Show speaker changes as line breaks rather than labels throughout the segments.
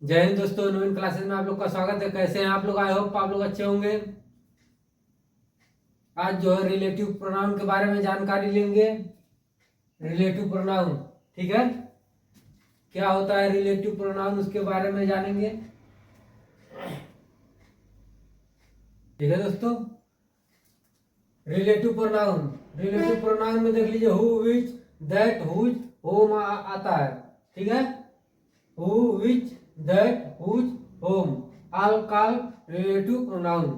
जय हिंद दोस्तों, नवीन क्लासेस में आप लोग का स्वागत है। कैसे हैं आप लोग? आई होप आप लोग अच्छे होंगे। आज जो है रिलेटिव प्रोनाउन के बारे में जानकारी लेंगे। रिलेटिव प्रोनाउन, ठीक है, क्या होता है रिलेटिव प्रोनाउन उसके बारे में जानेंगे। ठीक है दोस्तों, रिलेटिव प्रोनाउन में देख लीजिए who, which, that, whose, whom आता है। ठीक है, who, which, that, whose, whom, all call relative pronoun.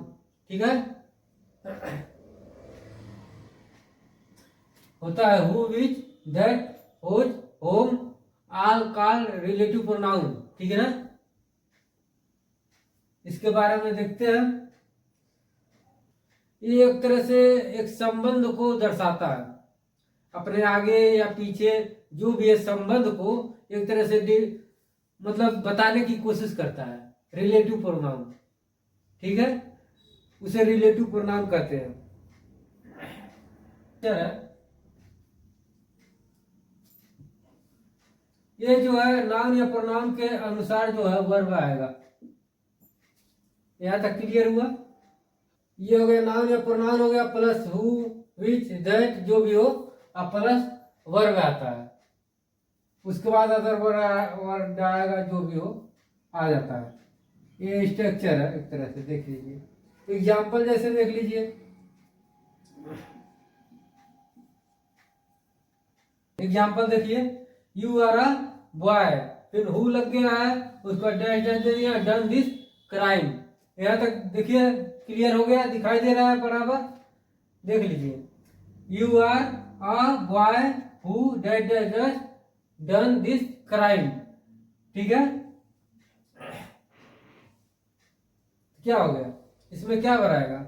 ठीक है, होता है who, which, that, whose, whom, all call relative pronoun. ठीक है ना, इसके बारे में देखते हैं। ये एक तरह से एक संबंध को दर्शाता है, अपने आगे या पीछे जो भी है संबंध को एक तरह से मतलब बताने की कोशिश करता है, रिलेटिव प्रोनाउन। ठीक है, उसे रिलेटिव प्रोनाउन कहते हैं। ये जो है नाउन या प्रोनाउन के अनुसार जो है वर्ब आएगा। यहां तक क्लियर हुआ? ये हो गया नाउन या प्रोनाउन हो गया, प्लस हु, विच, दैट जो भी हो, अब प्लस वर्ब आता है। उसके बाद अदर वर्ड आएगा, जो भी हो आ जाता है। ये स्ट्रक्चर है एक तरह से, देख लीजिए। एग्जाम्पल जैसे देख लीजिए, एग्जाम्पल देखिए, यू आर अ बॉय, फिर हु लग गया है, उसका डैश डैश दे दिया, डन दिस क्राइम। यहां तक देखिए क्लियर हो गया, दिखाई दे रहा है बराबर। देख लीजिए, you are a boy who dash dash dash done this crime. ठीक है, क्या हो गया? इसमें क्या भराएगा?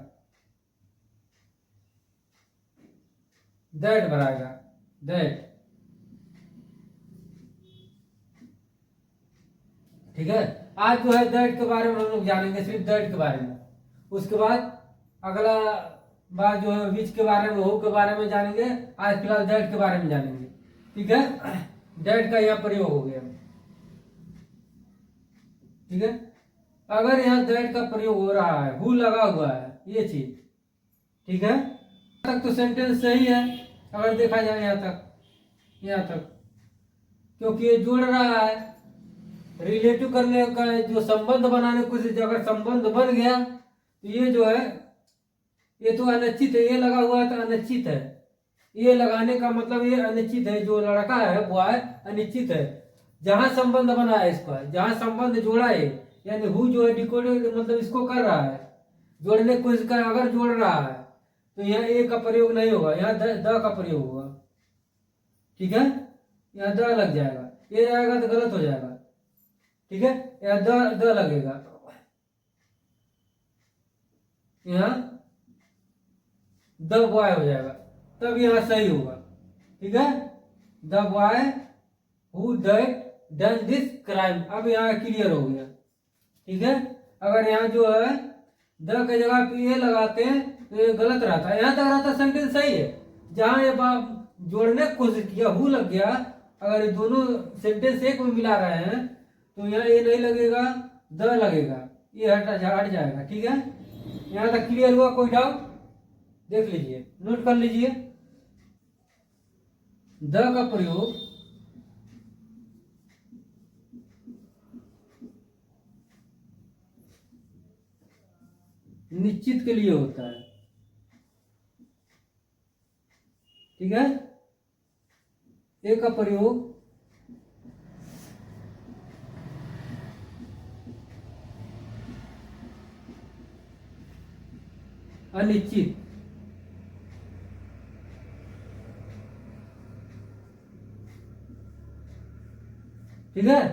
That भराएगा, that. ठीक है, आज जो है दैट के बारे में हम लोग जानेंगे, सिर्फ दैट के बारे में। उसके बाद अगला बात जो है विच के बारे में, हो के बारे में जानेंगे। आज फिलहाल दैट के बारे में जानेंगे। ठीक है, दैट का यहाँ प्रयोग हो गया। ठीक है, अगर यहाँ दैट का प्रयोग हो रहा है, हु लगा हुआ है, ये चीज, ठीक है, तक तो सेंटेंस सही है अगर देखा जाए यहाँ तक, क्योंकि ये जोड़ रहा है। रिलेटिव करने का जो संबंध बनाने की कोशिश, अगर संबंध बन गया तो ये जो है, ये तो अनिश्चित है, ये लगा हुआ है तो अनिश्चित है। ये लगाने का मतलब ये अनिश्चित है, जो लड़का है वो है अनिश्चित है। जहां संबंध बना है इसका, जहां संबंध जोड़ा है, यानी हु जो है डिकोड मतलब इसको कर रहा है, जोड़ने की कोशिश कर, अगर जोड़ रहा है तो यहाँ ए का प्रयोग नहीं होगा, यहाँ द का प्रयोग होगा। ठीक है, यहाँ द लग जाएगा, ये रहेगा तो गलत हो जाएगा। ठीक है, यहाँ द लगेगा, यहाँ द बॉय हो जाएगा, तब यहाँ सही होगा। ठीक है, the boy who that done this crime. अब यहाँ क्लियर हो गया। ठीक है, अगर यहाँ जो है द के जगह पे ये लगाते हैं तो ये गलत रहता है, यहाँ तक रहता सेंटेंस सही है। जहां ये जोड़ने की कोशिश किया, हु लग गया, अगर ये दोनों सेंटेंस एक में मिला रहे हैं तो यहाँ ये नहीं लगेगा, द लगेगा, ये हट जाएगा। ठीक है, यहाँ तक क्लियर हुआ? कोई डाउट? देख लीजिए, नोट कर लीजिए, द का प्रयोग निश्चित के लिए होता है। ठीक है, ए का प्रयोग अनिश्चित। ठीक है,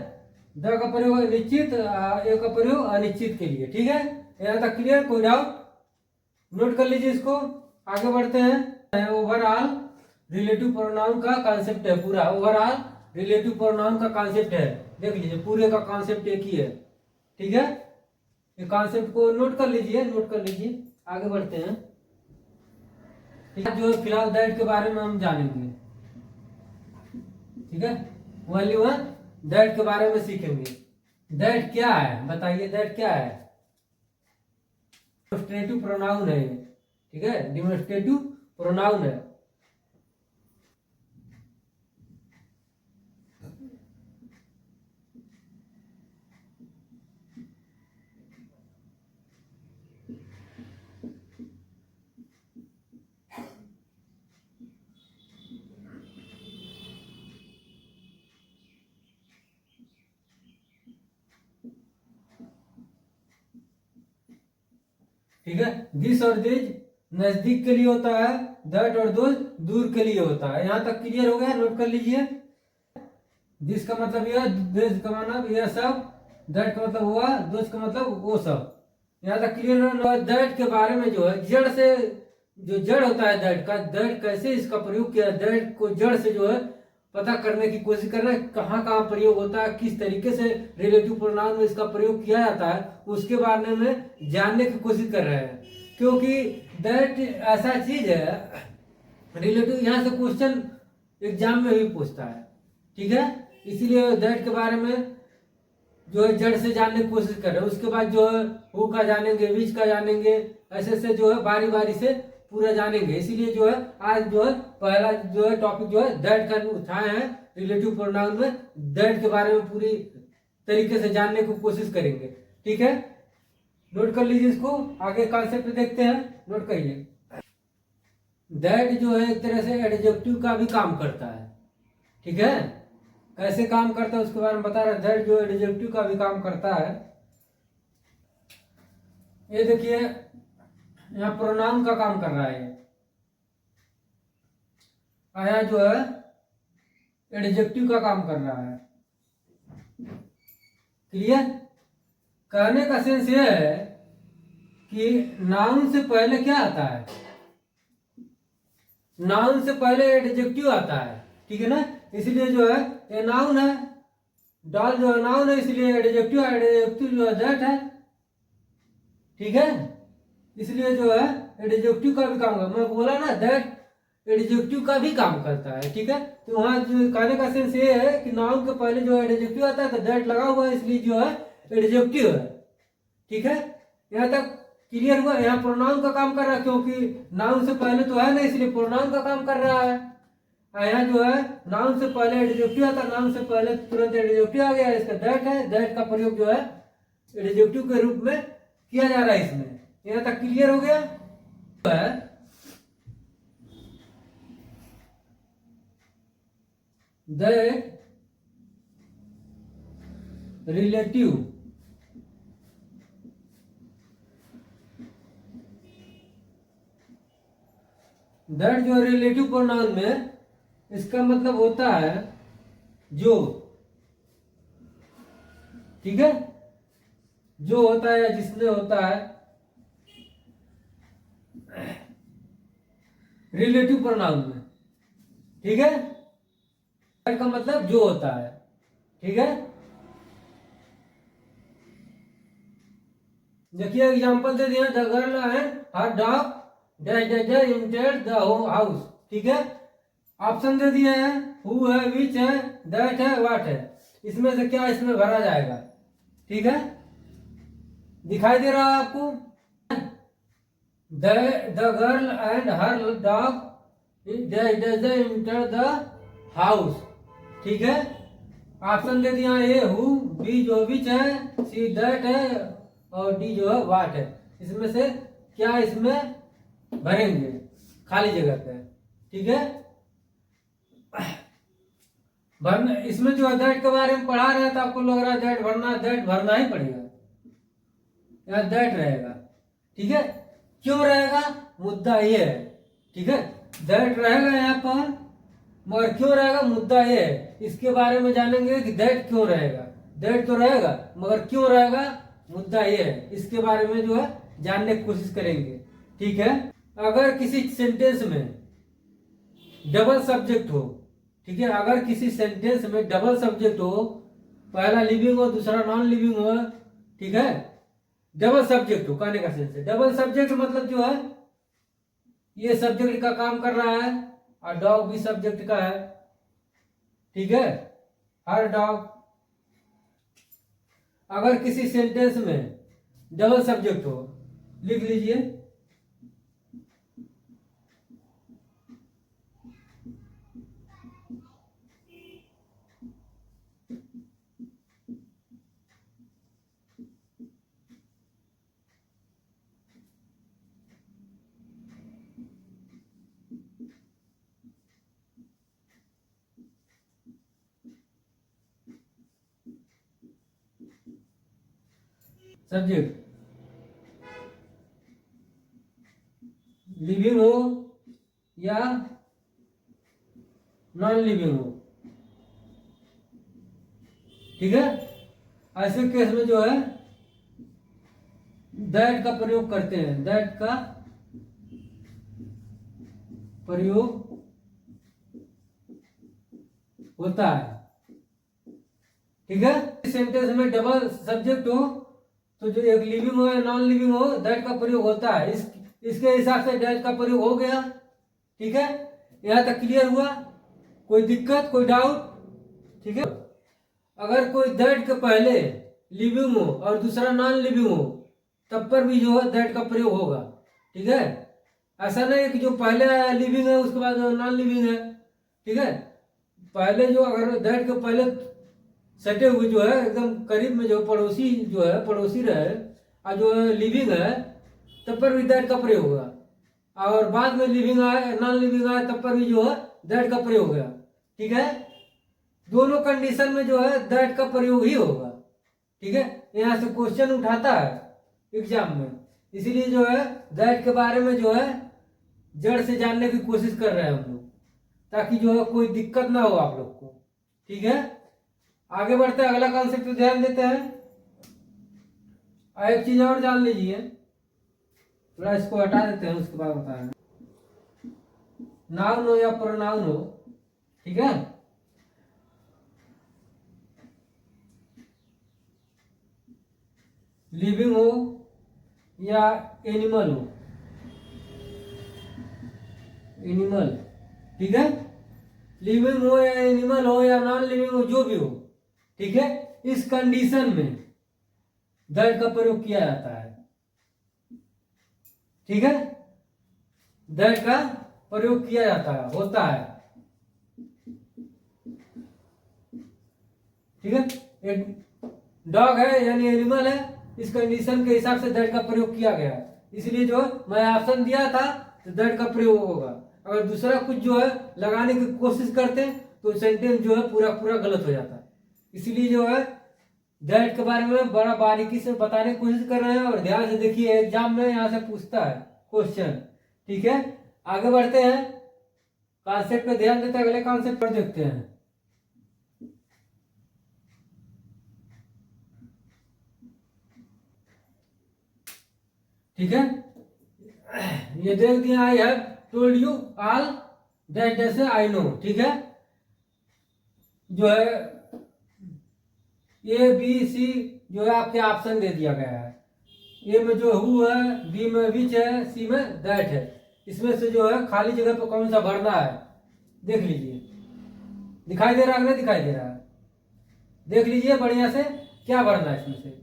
द का प्रयोग निश्चित, ए का प्रयोग अनिश्चित के लिए। ठीक है, यहाँ तक क्लियर? कोई डाउट? नोट कर लीजिए इसको, आगे बढ़ते हैं। ओवरऑल रिलेटिव प्रोनाउन का कॉन्सेप्ट है, पूरा ओवरऑल रिलेटिव प्रोनाउन का कॉन्सेप्ट है। देख लीजिए, पूरे का कॉन्सेप्ट एक ही है। ठीक है, ये कॉन्सेप्ट को नोट कर लीजिए, नोट कर लीजिए, आगे बढ़ते हैं। ठीक है, जो फिलहाल दैट के बारे में हम जानेंगे। ठीक है, वैल्यू दैट के बारे में सीखेंगे। दैट क्या है बताइए, दैट क्या है? डिमोन्स्ट्रेटिव प्रोनाउन है ये, ठीक है, डिमोन्स्ट्रेटिव प्रोनाउन है। ठीक है, दिस और दिस नजदीक के लिए होता है, दैट और दोज दूर के लिए होता है। यहां तक क्लियर हो गया, नोट कर लीजिए। दिस का मतलब यह, दिस का मतलब यह सब, दैट का मतलब हुआ, दोज का मतलब वो सब। यहाँ तक क्लियर। दैट के बारे में जो है, जड़ से जो जड़ होता है दैट का, दैट कैसे इसका प्रयोग किया, दैट को जड़ से जो है पता करने की कोशिश करना है, कहाँ कहाँ प्रयोग होता है, किस तरीके से रिलेटिव प्रोनाउन में इसका प्रयोग किया जाता है, उसके बारे में जानने की कोशिश कर रहे हैं। क्योंकि दैट ऐसा चीज है, रिलेटिव यहाँ से क्वेश्चन एग्जाम में भी पूछता है, ठीक है, इसीलिए दैट के बारे में जो है जड़ से जानने की कोशिश कर रहे हैं। उसके बाद जो है हु का जानेंगे, विच का जानेंगे, ऐसे से जो है बारी बारी से पूरा जानेंगे। इसीलिए जो है आज जो है पहला जो है टॉपिक जो है दैट का उठाए हैं, रिलेटिव प्रोनाउन में दैट के बारे में पूरी तरीके से जानने की कोशिश करेंगे, ठीक है। नोट कर लीजिए इसको, आगे कॉन्सेप्ट देखते हैं, नोट करिए। दैट जो है एक तरह से एडजेक्टिव का भी काम करता है, ठीक है। कैसे काम करता है उसके बारे में बता रहा है। दैट जो एडजेक्टिव का भी काम करता है। ये देखिए यहाँ प्रोनाउन का काम कर रहा है, यहाँ जो है एडजेक्टिव का काम कर रहा है। क्लियर? कहने का सेंस ये है कि नाउन से पहले क्या आता है, नाउन से पहले एडजेक्टिव आता है, ठीक है ना। इसलिए जो है ये नाउन है, डॉल जो है नाउन है, इसलिए एडजेक्टिव, एडजेक्टिव जो है दैट है, ठीक है। इसलिए जो है एडजेक्टिव का भी काम करता है। मैं बोला ना दैट एडजेक्टिव का भी काम करता है, ठीक है। तो वहां कहने का सेंस ये है कि नाउन के पहले जो एडजेक्टिव आता है तो दैट लगा हुआ है, इसलिए जो है एडजेक्टिव है, ठीक है। यहाँ तक क्लियर हुआ। यहाँ प्रोनाउन का काम कर रहा है, क्योंकि नाउन से पहले तो है ना, इसलिए प्रोनाउन का काम कर रहा है। यहाँ जो है नाउन से पहले एडजेक्टिव आता है, नाउन से पहले तुरंत एडजेक्टिव आ गया, इसका दैट है, दैट का प्रयोग जो है एडजेक्टिव के रूप में किया जा रहा है इसमें। यहाँ तक क्लियर हो गया है। दैट रिलेटिव दैट जो रिलेटिव प्रोनाउन में इसका मतलब होता है जो, ठीक है, जो होता है, जिसमें होता है रिलेटिव प्रोनाउन में, ठीक है। दैट का मतलब जो होता है, ठीक है। देखिए एग्जांपल दे दिया, the girl and her dog entered the house, ठीक है। ऑप्शन दे दिए हैं, हु है, विच है, दैट है, व्हाट है। इसमें से क्या इसमें भरा जाएगा, ठीक है। दिखाई दे रहा है आपको, the girl and her dog enter the house, ठीक है। ऑप्शन दे दिया, ए हु, बी जो विच है, सी दैट है, और डी जो है व्हाट है। इसमें से क्या इसमें भरेंगे खाली जगह पे, ठीक है। भरना, इसमें जो है दैट के बारे में पढ़ा रहे हैं तो आपको लग रहा है दैट भरना, दैट भरना ही पड़ेगा, यहाँ दैट रहेगा, ठीक है। क्यों रहेगा, मुद्दा ये है, ठीक है। दैट रहेगा यहाँ पर, मगर क्यों रहेगा, मुद्दा ये है। इसके बारे में जानेंगे कि दैट क्यों रहेगा। दैट तो रहेगा मगर क्यों रहेगा, मुद्दा ये है। इसके बारे में जो है जानने की कोशिश करेंगे, ठीक है। अगर किसी सेंटेंस में डबल सब्जेक्ट हो, ठीक है, अगर किसी सेंटेंस में डबल सब्जेक्ट हो, पहला लिविंग हो दूसरा नॉन लिविंग हो, ठीक है, डबल सब्जेक्ट हो, कहने का सेंस है डबल सब्जेक्ट मतलब जो है ये सब्जेक्ट का काम कर रहा है और डॉग भी सब्जेक्ट का है, ठीक है, हर डॉग। अगर किसी सेंटेंस में डबल सब्जेक्ट हो, लिख लीजिए। सब्जेक्ट लिविंग हो या नॉन लिविंग हो, ठीक है। ऐसे केस में जो है दैट का प्रयोग करते हैं, दैट का प्रयोग होता है, ठीक है। सेंटेंस में डबल सब्जेक्ट हो तो जो एक लिविंग हो या नॉन लिविंग हो, दैट का प्रयोग होता है। इसके हिसाब से दैट का प्रयोग हो गया, ठीक है। यहां तक क्लियर हुआ? कोई दिक्कत, कोई डाउट? ठीक है। अगर कोई दैट के पहले लिविंग हो और दूसरा नॉन लिविंग हो, तब पर भी जो है दैट का प्रयोग होगा, ठीक है। ऐसा नहीं कि जो पहले लिविंग है उसके बाद नॉन लिविंग है, ठीक है। पहले जो अगर दैट के पहले सटे हुए जो है एकदम करीब में जो पड़ोसी जो है पड़ोसी रहे और जो लिविंग है, तब पर भी दैट का प्रयोग होगा। और बाद में लिविंग आए, नॉन लिविंग आए, तब पर भी जो है दैट का प्रयोग होगा, ठीक है। दोनों कंडीशन में जो है दैट का प्रयोग ही होगा, ठीक है। यहाँ से क्वेश्चन उठाता है एग्जाम में, इसीलिए जो है दैट के बारे में जो है जड़ से जानने की कोशिश कर रहे हैं हम लोग, ताकि जो है कोई दिक्कत ना हो आप लोग को, ठीक है। आगे बढ़ते हैं, अगला कॉन्सेप्ट पे ध्यान देते हैं। एक चीज और जान लीजिए, थोड़ा इसको हटा देते हैं, उसके बाद बताएं। नाउन हो या प्रोनाउन हो, ठीक है। लिविंग हो या एनिमल हो, एनिमल, ठीक है। लिविंग हो या एनिमल हो या नॉन लिविंग हो, जो भी हो, ठीक है। इस कंडीशन में दैट का प्रयोग किया जाता है, ठीक है। दैट का प्रयोग किया जाता है, होता है, ठीक है। एक डॉग है यानी एनिमल है, इस कंडीशन के हिसाब से दैट का प्रयोग किया गया है, इसलिए जो मैं ऑप्शन दिया था तो दैट का प्रयोग होगा। अगर दूसरा कुछ जो है लगाने की कोशिश करते तो सेंटेंस जो है पूरा पूरा गलत हो जाता है। इसलिए जो है दैट के बारे में बड़ा बारीकी से बताने की कोशिश कर रहे हैं, और ध्यान से देखिए एग्जाम में यहाँ से पूछता है क्वेश्चन, ठीक है। आगे बढ़ते हैं, कॉन्सेप्ट पे ध्यान देते हैं, अगले कॉन्सेप्ट पर देखते हैं। ठीक है, ये देख दिया, I have told you all that, जैसे आई नो, ठीक है। जो है ए बी सी जो है आपके ऑप्शन दे दिया गया है। ए में जो हु है, बी में विच है, सी में दैट है। इसमें से जो है खाली जगह पे कौन सा भरना है देख लीजिए। दिखाई दे रहा है, नहीं दिखाई दे रहा है? देख लीजिए बढ़िया से, क्या भरना है इसमें से।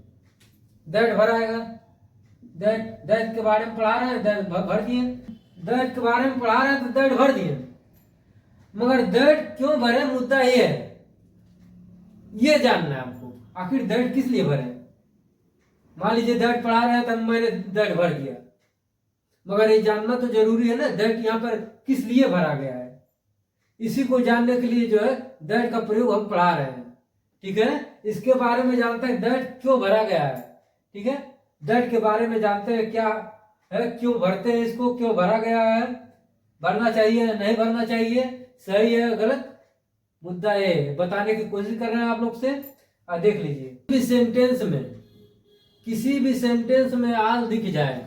दैट भराएगा, दैट दैट के बारे में पढ़ा रहे हैं, दैट भर दिए। दैट के बारे में पढ़ा रहे हैं तो दैट भर दिए, मगर दैट क्यों भरे, मुद्दा ये है, ये जानना है आपको, आखिर दैट किस लिए भरे। मान लीजिए दैट पढ़ा रहे हैं तो मैंने दैट भर दिया, मगर ये जानना तो जरूरी है ना दैट यहाँ पर किस लिए भरा गया है। इसी को जानने के लिए जो है दैट का प्रयोग हम पढ़ा रहे हैं, ठीक है। इसके बारे में जानते हैं दैट क्यों भरा गया है, ठीक है। दैट के बारे में जानते हैं क्या है, क्यों भरते हैं इसको, क्यों भरा गया है, भरना चाहिए नहीं भरना चाहिए, सही है गलत, मुद्दा ये बताने की कोशिश कर रहे हैं आप लोग से। देख लीजिए सेंटेंस में, किसी भी सेंटेंस में आल दिख जाए,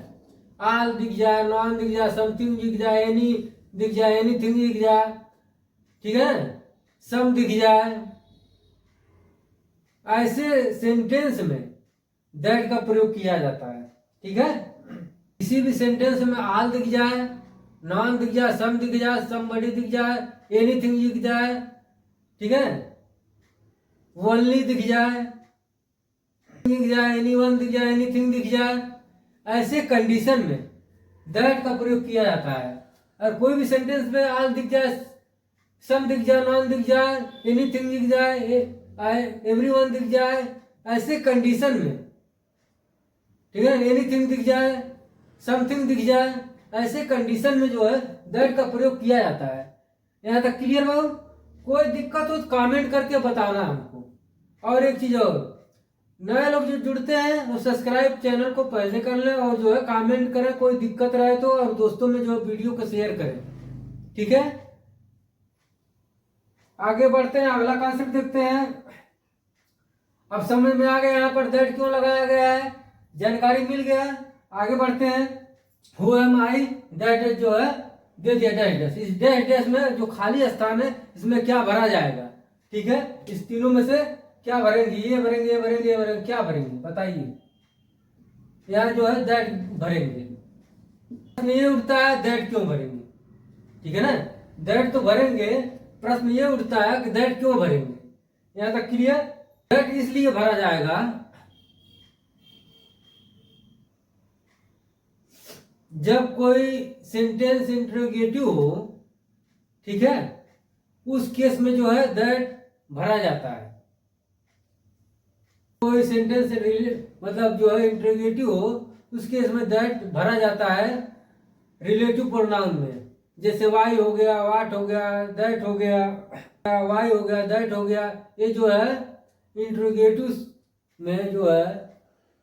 आल दिख जाए, नॉन दिख जाए, समथिंग दिख जाए, एनी दिख जाए, एनीथिंग दिख जाए, ठीक है, सम दिख जाए, ऐसे सेंटेंस में दैट का प्रयोग किया जाता है, ठीक है। किसी भी सेंटेंस में आल दिख जाए, नॉन दिख जाए, सम दिख जाए, समबडी दिख जाए, एनीथिंग दिख जाए, ठीक है, ओनली दिख जाए, दिख जाए, एनीवन दिख जाए, एनीथिंग दिख जाए, ऐसे कंडीशन में दैट का प्रयोग किया जाता है। और कोई भी सेंटेंस में ऑल दिख जाए, सम दिख जाए, नॉन दिख जाए, एनीथिंग दिख जाए, एवरीवन दिख जाए, ऐसे कंडीशन में, ठीक है, एनीथिंग दिख जाए, समथिंग दिख जाए, ऐसे कंडीशन में जो है दैट का प्रयोग किया जाता है। यहाँ तक क्लियर बाबू? कोई दिक्कत हो तो कमेंट करके बताना हमको। और एक चीज और, नए लोग जो जुड़ते हैं वो सब्सक्राइब चैनल को पहले कर लें और जो है कमेंट करें, कोई दिक्कत रहे तो, और दोस्तों में जो वीडियो को शेयर करें, ठीक है। आगे बढ़ते हैं, अगला कॉन्सेप्ट देखते हैं। अब समझ में आ गया यहाँ पर दैट क्यों लगाया गया है, जानकारी मिल गया। आगे बढ़ते हैं। हु एम आई, दैट जो है दे दिया डैश डैश। इस डैश डैश में जो खाली स्थान है इसमें क्या भरा जाएगा, ठीक है। इस तीनों में से क्या भरेंगे, ये भरेंगे, ये भरेंगे, ये भरेंगे, क्या भरेंगे बताइए। यहाँ जो है दैट भरेंगे। प्रश्न ये उठता है दैट क्यों भरेंगे, ठीक है ना। दैट तो भरेंगे, प्रश्न ये उठता है कि दैट क्यों भरेंगे। यहाँ तक क्लियर। दैट इसलिए भरा जाएगा जब कोई सेंटेंस इंटरोगेटिव हो, ठीक है, उस केस में जो है दैट भरा जाता है। कोई सेंटेंस मतलब जो है इंटरोगेटिव हो, उस केस में दैट भरा जाता है रिलेटिव प्रोनाउन में। जैसे वाई हो गया, वाट हो गया, दैट हो गया, वाई हो गया, दैट हो गया। ये जो है इंटरोगेटिव में जो है,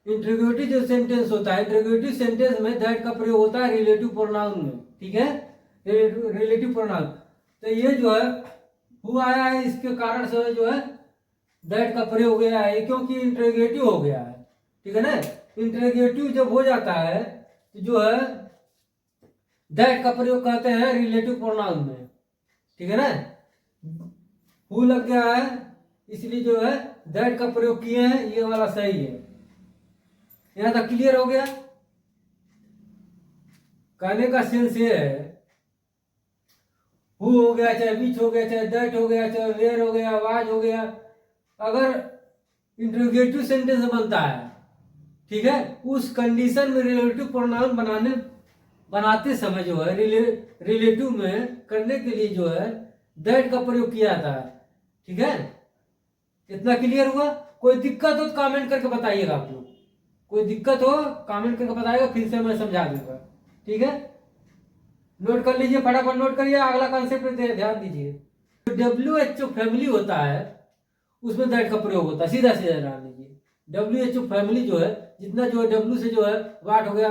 इंटरोगेटिव जो सेंटेंस होता है, इंटरोगेटिव सेंटेंस में दैट का प्रयोग होता है रिलेटिव प्रोनाउन में, ठीक है, रिलेटिव प्रोनाउन। तो ये जो है हुआ है, इसके कारण से जो है दैट का प्रयोग हो गया है, क्योंकि इंटरोगेटिव हो गया है, ठीक है ना। इंटरोगेटिव जब हो जाता है तो जो है दैट का प्रयोग करते हैं रिलेटिव प्रोनाउन में, ठीक है ना। हु लग गया है इसलिए जो है दैट का प्रयोग किए हैं, ये वाला सही है। यहां तक क्लियर हो गया। कहने का सेंस ये है, हु हो गया, चाहे विच हो गया, चाहे दैट हो गया, चाहे वेयर हो गया, वाज हो गया, अगर इंटरोगेटिव सेंटेंस बनता है, ठीक है, उस कंडीशन में रिलेटिव प्रोनाउन बनाते समय जो है रिलेटिव में करने के लिए जो है दैट का प्रयोग किया जाता है, ठीक है। इतना क्लियर हुआ। कोई दिक्कत हो तो कमेंट करके बताइएगा आप लोग, कोई दिक्कत हो कमेंट करके बताइएगा, फिर से मैं समझा दूंगा, ठीक है। नोट कर लीजिए, फटाफट नोट करिए। अगला कॉन्सेप्ट ध्यान दीजिए। WHO फैमिली होता है उसमें दैट का प्रयोग होता है, सीधा सीधा ध्यान दीजिए। WHO फैमिली जो है, जितना जो है W से जो है वाट हो गया,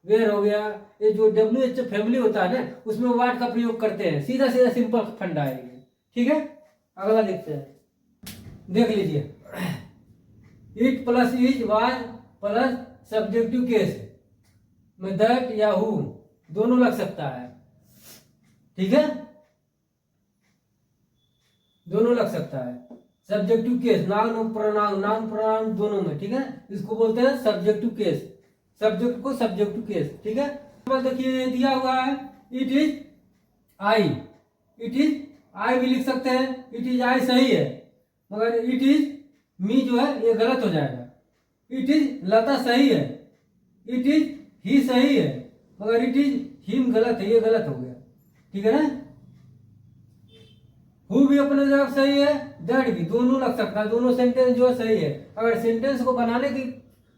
वेयर हो गया, ये जो WHO फैमिली होता है ना, उसमें वाट का प्रयोग करते हैं। सीधा सीधा सिंपल फंडा है ये, ठीक है। अगला देखते हैं, देख लीजिए। It plus is, was plus subjective case में दैट या हु दोनों लग सकता है, ठीक है, दोनों लग सकता है। सब्जेक्टिव केस, नाउन और प्रोनाउन, नाउन प्रोनाउन दोनों में, ठीक है, इसको बोलते हैं सब्जेक्टिव केस, सब्जेक्ट को सब्जेक्टिव केस, ठीक है। देखिए दिया हुआ है it is I, it is I भी लिख सकते हैं, इट इज आई सही है, मगर इट इज मी जो है ये गलत हो जाएगा। इट इज लता सही है, इट इज ही सही है, मगर इट इज हिम गलत है, ये गलत हो गया, ठीक है ना। हु भी अपने जगह सही है, दैट भी, दोनों लग सकता है, दोनों सेंटेंस जो है सही है। अगर सेंटेंस को बनाने की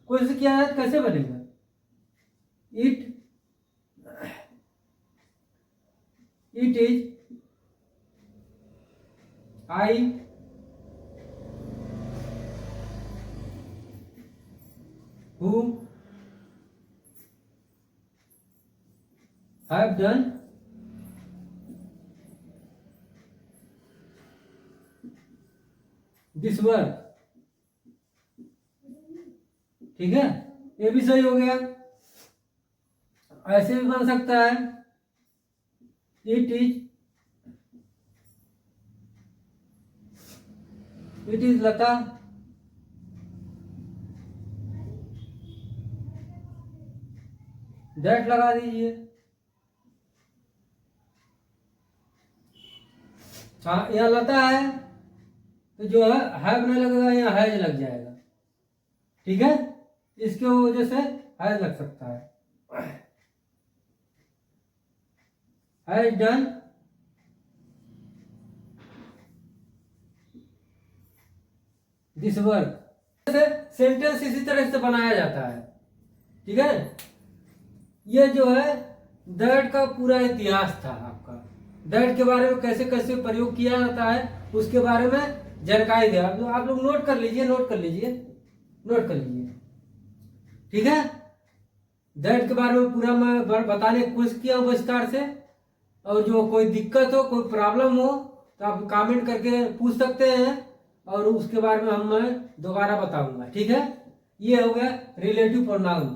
कोशिश किया जाए कैसे बनेगा। It is I who have done this work, ठीक है, ये भी सही हो गया। ऐसे भी बन सकता है, इट इज लता दैट लगा दीजिए। हाँ, यहाँ लता है तो जो है हैव नहीं लगेगा, यहाँ हैज लग जाएगा, ठीक है, इसके वजह से हैज लग सकता है। Has done this work. Sentence इसी तरह से बनाया जाता है। ठीक है, ये जो है दैट का पूरा इतिहास था आपका। दैट के बारे में कैसे कैसे प्रयोग किया जाता है उसके बारे में जानकारी दिया। आप लोग नोट कर लीजिए, नोट कर लीजिए, नोट कर लीजिए। ठीक है, दैट के बारे में पूरा मैं बताने की कोशिश किया हूँ विस्तार से। और जो कोई दिक्कत हो, कोई प्रॉब्लम हो तो आप कमेंट करके पूछ सकते हैं और उसके बारे में मैं दोबारा बताऊंगा। ठीक है, ये हो गया रिलेटिव प्रोनाउन।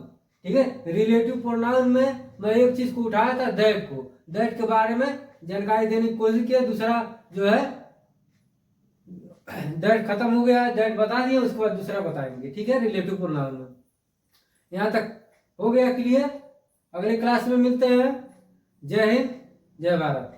ठीक है, रिलेटिव प्रोनाउन में मैं एक चीज को उठाया था, दैट को। दैट के बारे में जानकारी देने की कोशिश किया। दूसरा जो है दैट खत्म हो गया, दैट बता दिया, उसके बाद दूसरा बताएंगे। ठीक है, रिलेटिव प्रोनाउन में यहाँ तक हो गया क्लियर। अगले क्लास में मिलते हैं। जय हिंद, जय भारत।